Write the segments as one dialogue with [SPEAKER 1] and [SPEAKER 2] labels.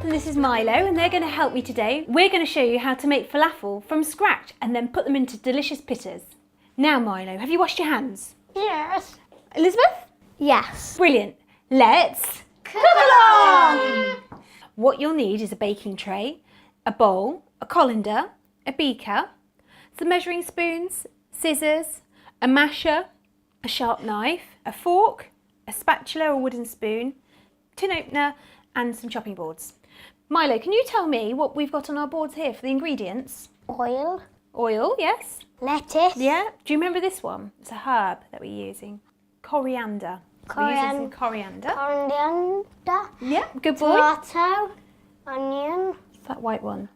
[SPEAKER 1] and this is Milo, and they're going to help me today. We're going to show you how to make falafel from scratch and then put them into delicious pittas. Now Milo, have you washed your hands?
[SPEAKER 2] Yes.
[SPEAKER 1] Elizabeth?
[SPEAKER 2] Yes.
[SPEAKER 1] Brilliant. Let's cook along! What you'll need is a baking tray, a bowl, a colander, a beaker, some measuring spoons, scissors, a masher, a sharp knife, a fork, a spatula or wooden spoon, tin opener and some chopping boards. Milo, can you tell me what we've got on our boards here for the ingredients?
[SPEAKER 2] Oil.
[SPEAKER 1] Oil, yes.
[SPEAKER 2] Lettuce.
[SPEAKER 1] Yeah. Do you remember this one? It's a herb that we're using. Coriander. We're using some coriander.
[SPEAKER 2] Coriander.
[SPEAKER 1] Yeah, good boy.
[SPEAKER 2] Tomato. Onion.
[SPEAKER 1] It's that white one.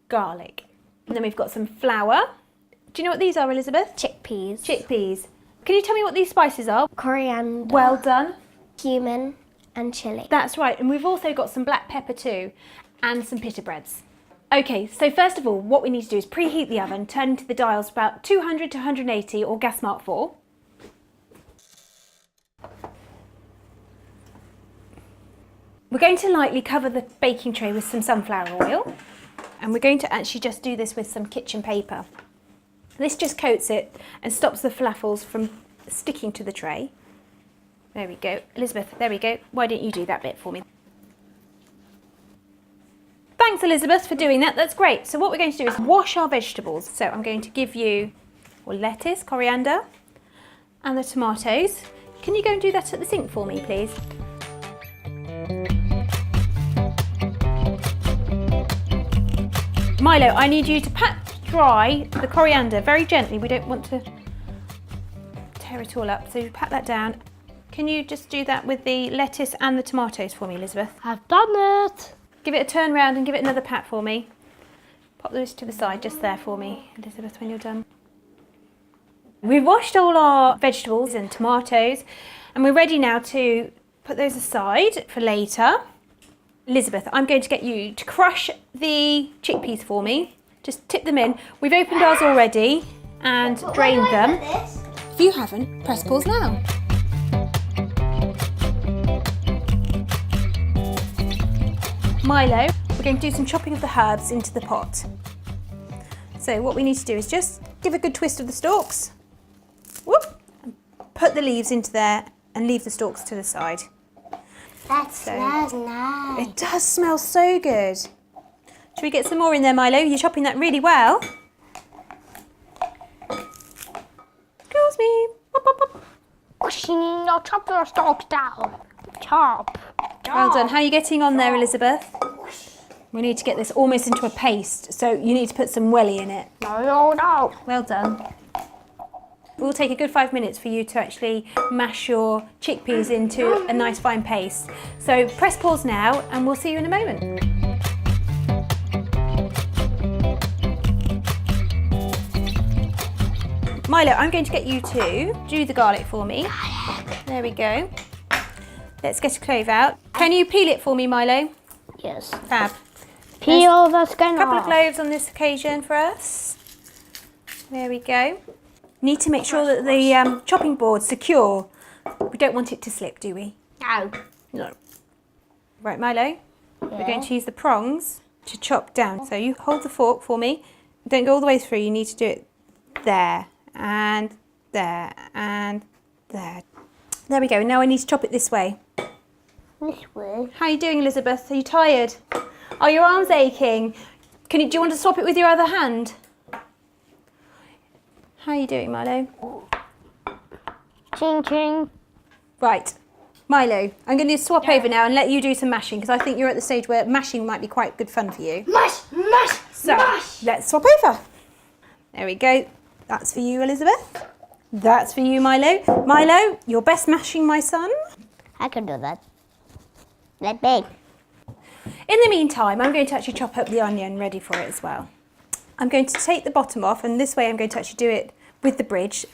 [SPEAKER 1] Garlic. And then we've got some flour. Do you know what these are, Elizabeth?
[SPEAKER 2] Chickpeas.
[SPEAKER 1] Chickpeas. Can you tell me what these spices are?
[SPEAKER 2] Coriander.
[SPEAKER 1] Well done.
[SPEAKER 2] Cumin and chilli.
[SPEAKER 1] That's right, and we've also got some black pepper too, and some pita breads. Okay, so first of all, what we need to do is preheat the oven, turn to the dials about 200 to 180 or gas mark 4. We're going to lightly cover the baking tray with some sunflower oil, and we're going to actually just do this with some kitchen paper. This just coats it and stops the falafels from sticking to the tray. There we go. Elizabeth, there we go. Why don't you do that bit for me? Thanks, Elizabeth, for doing that. That's great. So what we're going to do is wash our vegetables. So I'm going to give you lettuce, coriander, and the tomatoes. Can you go and do that at the sink for me, please? Milo, I need you to pat dry the coriander very gently. We don't want to tear it all up. So you pat that down. Can you just do that with the lettuce and the tomatoes for me, Elizabeth?
[SPEAKER 2] I've done it.
[SPEAKER 1] Give it a turn round and give it another pat for me. Pop those to the side just there for me, Elizabeth, when you're done. We've washed all our vegetables and tomatoes, and we're ready now to put those aside for later. Elizabeth, I'm going to get you to crush the chickpeas for me. Just tip them in. We've opened ours already and drained them. If you haven't, press pause now. Milo, we're going to do some chopping of the herbs into the pot. So what we need to do is just give a good twist of the stalks. Whoop! And put the leaves into there and leave the stalks to the side.
[SPEAKER 2] That smells nice.
[SPEAKER 1] It does smell so good. Should we get some more in there, Milo? You're chopping that really well. Excuse me. Whoop, whoop, whoop.
[SPEAKER 2] Now chop your stalks down. Chop.
[SPEAKER 1] Well done. How are you getting on there, Elizabeth? We need to get this almost into a paste, so you need to put some welly in it.
[SPEAKER 2] No.
[SPEAKER 1] Well done. It will take a good 5 minutes for you to actually mash your chickpeas into a nice fine paste. So press pause now and we'll see you in a moment. Milo, I'm going to get you to do the garlic for me. There we go. Let's get a clove out. Can you peel it for me, Milo?
[SPEAKER 2] Yes.
[SPEAKER 1] Fab.
[SPEAKER 2] Peel the skin
[SPEAKER 1] A couple of
[SPEAKER 2] off.
[SPEAKER 1] cloves on this occasion for us. There we go. Need to make sure that the chopping board's secure. We don't want it to slip, do we?
[SPEAKER 2] No.
[SPEAKER 1] No. Right, Milo, we're going to use the prongs to chop down. So you hold the fork for me. Don't go all the way through. You need to do it there and there and there. There we go. Now I need to chop it this way.
[SPEAKER 2] This way.
[SPEAKER 1] How are you doing, Elizabeth? Are you tired? Are your arms aching? Do you want to swap it with your other hand? How are you doing, Milo?
[SPEAKER 2] Ching ching.
[SPEAKER 1] Right, Milo, I'm going to swap over now and let you do some mashing because I think you're at the stage where mashing might be quite good fun for you.
[SPEAKER 2] Mash, mash,
[SPEAKER 1] So,
[SPEAKER 2] mash.
[SPEAKER 1] let's swap over. There we go. That's for you, Elizabeth. That's for you, Milo. Milo, you're best mashing, my son.
[SPEAKER 2] I can do that. Let me.
[SPEAKER 1] In the meantime, I'm going to actually chop up the onion ready for it as well. I'm going to take the bottom off, and this way I'm going to actually do it with the bridge.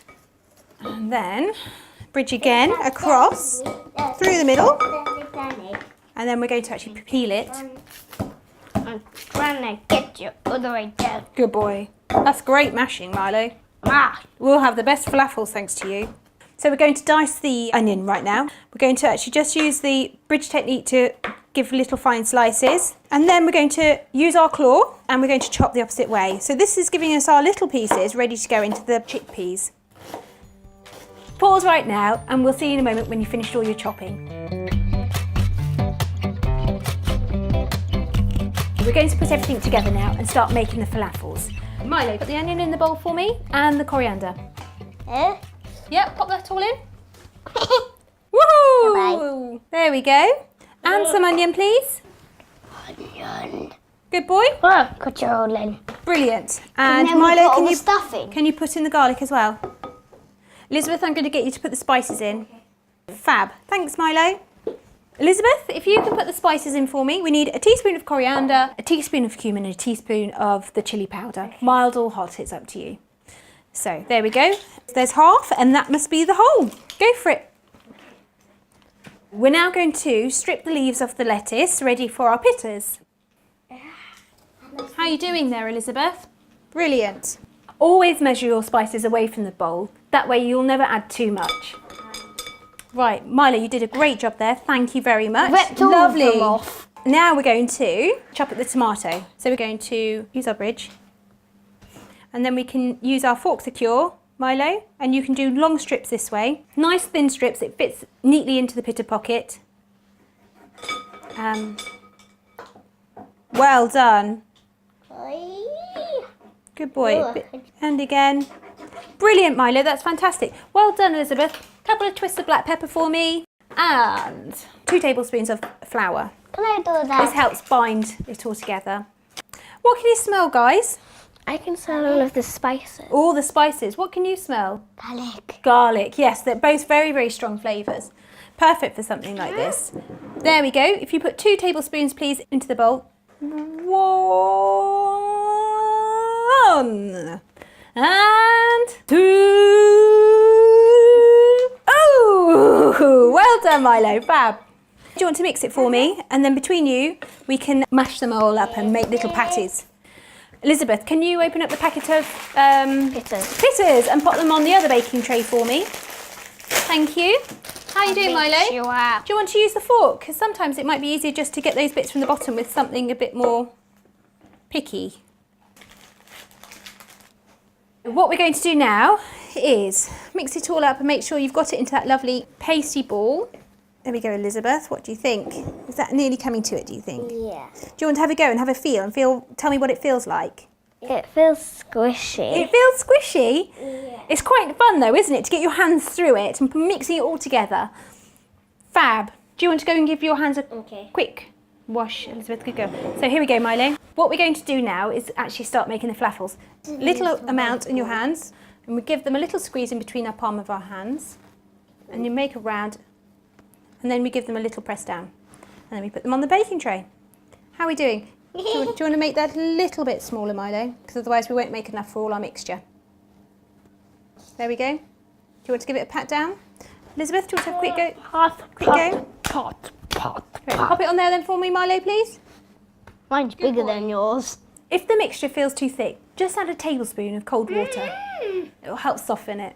[SPEAKER 1] And then bridge again across through the middle. And then we're going to actually peel it.
[SPEAKER 2] I'm trying to get you all the way down.
[SPEAKER 1] Good boy. That's great mashing, Milo.
[SPEAKER 2] Mash.
[SPEAKER 1] We'll have the best falafels thanks to you. So we're going to dice the onion right now. We're going to actually just use the bridge technique to give little fine slices. And then we're going to use our claw and we're going to chop the opposite way. So this is giving us our little pieces ready to go into the chickpeas. Pause right now and we'll see you in a moment when you've finished all your chopping. We're going to put everything together now and start making the falafels. Milo, put the onion in the bowl for me and the coriander. Yep, pop that all in. Woohoo!
[SPEAKER 2] Bye.
[SPEAKER 1] There we go. And some onion, please.
[SPEAKER 2] Onion.
[SPEAKER 1] Good boy.
[SPEAKER 2] Oh, cut your all in.
[SPEAKER 1] Brilliant. And
[SPEAKER 2] then we
[SPEAKER 1] Milo,
[SPEAKER 2] put all the stuff in.
[SPEAKER 1] can you put in the garlic as well? Elizabeth, I'm going to get you to put the spices in. Fab. Thanks, Milo. Elizabeth, if you can put the spices in for me. We need a teaspoon of coriander, a teaspoon of cumin, and a teaspoon of the chilli powder. Mild or hot, it's up to you. So there we go. There's half, and that must be the whole. Go for it. We're now going to strip the leaves off the lettuce, ready for our pitters. How are you doing there, Elizabeth? Brilliant. Always measure your spices away from the bowl. That way you'll never add too much. Right, Milo, you did a great job there. Thank you very much.
[SPEAKER 2] Ripped all of them off.
[SPEAKER 1] Now we're going to chop up the tomato. So we're going to use our bridge. And then we can use our fork secure, Milo, and you can do long strips this way. Nice thin strips, it fits neatly into the pitter pocket. Well done. Good boy. And again. Brilliant, Milo, that's fantastic. Well done, Elizabeth. Couple of twists of black pepper for me. And 2 tablespoons of flour.
[SPEAKER 2] Can I do that?
[SPEAKER 1] This helps bind it all together. What can you smell, guys?
[SPEAKER 2] I can smell all of the spices.
[SPEAKER 1] All the spices. What can you smell?
[SPEAKER 2] Garlic.
[SPEAKER 1] Garlic, yes, they're both very, very strong flavours. Perfect for something like this. There we go. If you put 2 tablespoons, please, into the bowl. 1 and 2. Oh, well done, Milo. Fab. Do you want to mix it for me? And then between you, we can mash them all up and make little patties. Elizabeth, can you open up the packet of pitters and put them on the other baking tray for me? Thank you. How are you doing, Milo? Do you want to use the fork? Because sometimes it might be easier just to get those bits from the bottom with something a bit more picky. What we're going to do now is mix it all up and make sure you've got it into that lovely pasty ball. There we go, Elizabeth. What do you think? Is that nearly coming to it, do you think?
[SPEAKER 2] Yeah.
[SPEAKER 1] Do you want to have a go and have a feel and tell me what it feels like?
[SPEAKER 2] It feels squishy.
[SPEAKER 1] It feels squishy?
[SPEAKER 2] Yeah.
[SPEAKER 1] It's quite fun though, isn't it, to get your hands through it and mixing it all together. Fab. Do you want to go and give your hands a quick wash, Elizabeth? Good girl. So here we go, Milo. What we're going to do now is actually start making the falafels. Little amount in your hands, and we give them a little squeeze in between our palm of our hands, and you make a round, and then we give them a little press down, and then we put them on the baking tray. How are we doing? Do you want to make that a little bit smaller, Milo? Because otherwise we won't make enough for all our mixture. There we go. Do you want to give it a pat down? Elizabeth, do you want to have a quick go? Quick go.
[SPEAKER 2] Pot.
[SPEAKER 1] Pop it on there then for me, Milo, please.
[SPEAKER 2] Mine's bigger than yours.
[SPEAKER 1] If the mixture feels too thick, just add a tablespoon of cold water. It'll help soften it.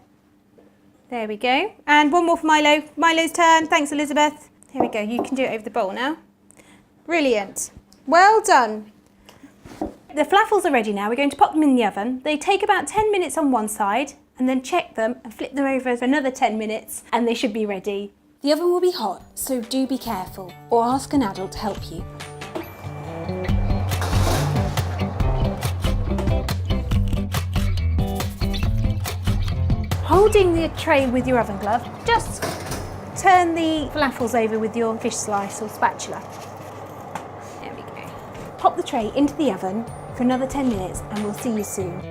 [SPEAKER 1] There we go. And one more for Milo. Milo's turn. Thanks, Elizabeth. Here we go. You can do it over the bowl now. Brilliant. Well done. The falafels are ready now. We're going to pop them in the oven. They take about 10 minutes on one side, and then check them and flip them over for another 10 minutes, and they should be ready. The oven will be hot, so do be careful, or ask an adult to help you. Holding the tray with your oven glove, just turn the falafels over with your fish slice or spatula. There we go. Pop the tray into the oven for another 10 minutes and we'll see you soon.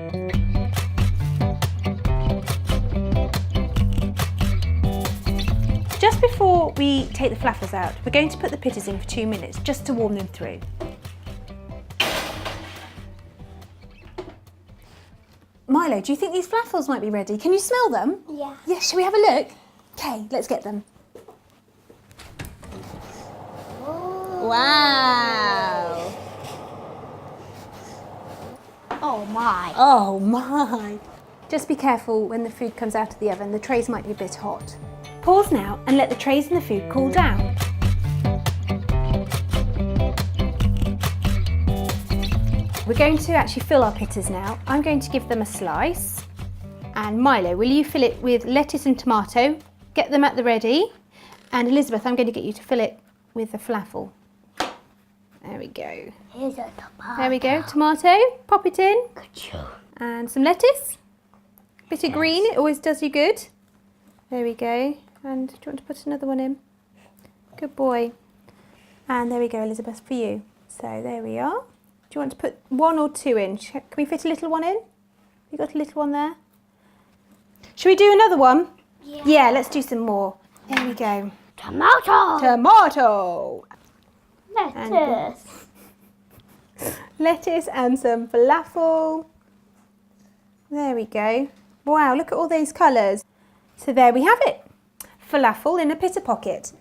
[SPEAKER 1] Just before we take the falafels out, we're going to put the pitters in for 2 minutes just to warm them through. Milo, do you think these falafels might be ready? Can you smell them?
[SPEAKER 2] Yeah.
[SPEAKER 1] Yeah, shall we have a look? Okay, let's get them. Wow.
[SPEAKER 2] Oh my.
[SPEAKER 1] Oh my. Just be careful when the food comes out of the oven. The trays might be a bit hot. Pause now and let the trays and the food cool down. We're going to actually fill our pitas now. I'm going to give them a slice. And Milo, will you fill it with lettuce and tomato? Get them at the ready. And Elizabeth, I'm going to get you to fill it with the falafel. There we go.
[SPEAKER 2] Here's a tomato.
[SPEAKER 1] There we go. Tomato, pop it in.
[SPEAKER 2] Good job.
[SPEAKER 1] And some lettuce. Bit of green, it always does you good. There we go. And do you want to put another one in? Good boy. And there we go, Elizabeth, for you. So there we are. Do you want to put 1 or 2 in? Can we fit a little one in? You got a little one there? Should we do another one? Yeah, let's do some more. There we go.
[SPEAKER 2] Tomato.
[SPEAKER 1] Tomato.
[SPEAKER 2] Lettuce.
[SPEAKER 1] Lettuce and some falafel. There we go. Wow, look at all those colours. So there we have it. Falafel in a pita pocket.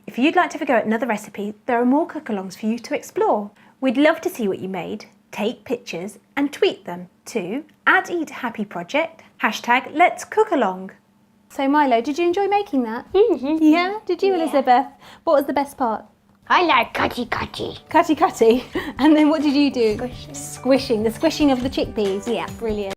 [SPEAKER 1] If you'd like to have a go at another recipe, there are more cook-alongs for you to explore. We'd love to see what you made. Take pictures and tweet them to @EatHappyProject, #Let'sCookAlong. So Milo, did you enjoy making that?
[SPEAKER 2] Mm-hmm.
[SPEAKER 1] Yeah? Did you, Elizabeth? What was the best part?
[SPEAKER 2] I like cutty.
[SPEAKER 1] Cutty. And then what did you do? Squishing. The squishing of the chickpeas. Yeah, brilliant.